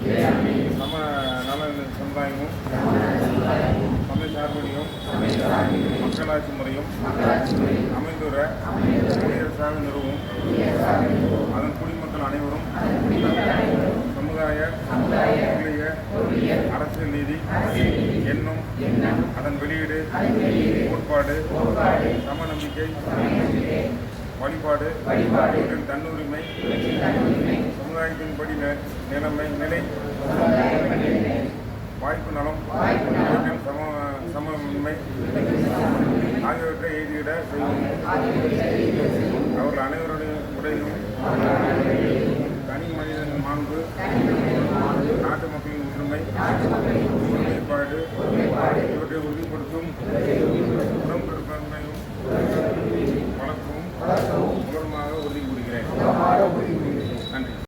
சம நல சமுதாயமும் சமய சார்புடையும் மக்களாட்சி முறையும் அமைந்துற குடியரசாக நிறுவும் அதன் குடிமக்கள் அனைவரும் சமுதாய பொருளிய அரசியல் நீதி என்னும் அதன் வெளியீடு கோட்பாடு சம நம்பிக்கை வழிபாடு இவற்றின் தன்னுரிமை சமுதாயத்தின்படி நிலை வாய்ப்பு நலம் இவற்றின் சமன்மை ஆகியவற்றை எழுதியிட செய்வோம். அவர்கள் அனைவருடைய உடையும் தனி மனிதன் மாண்பு நாட்டு மக்களின் உரிமை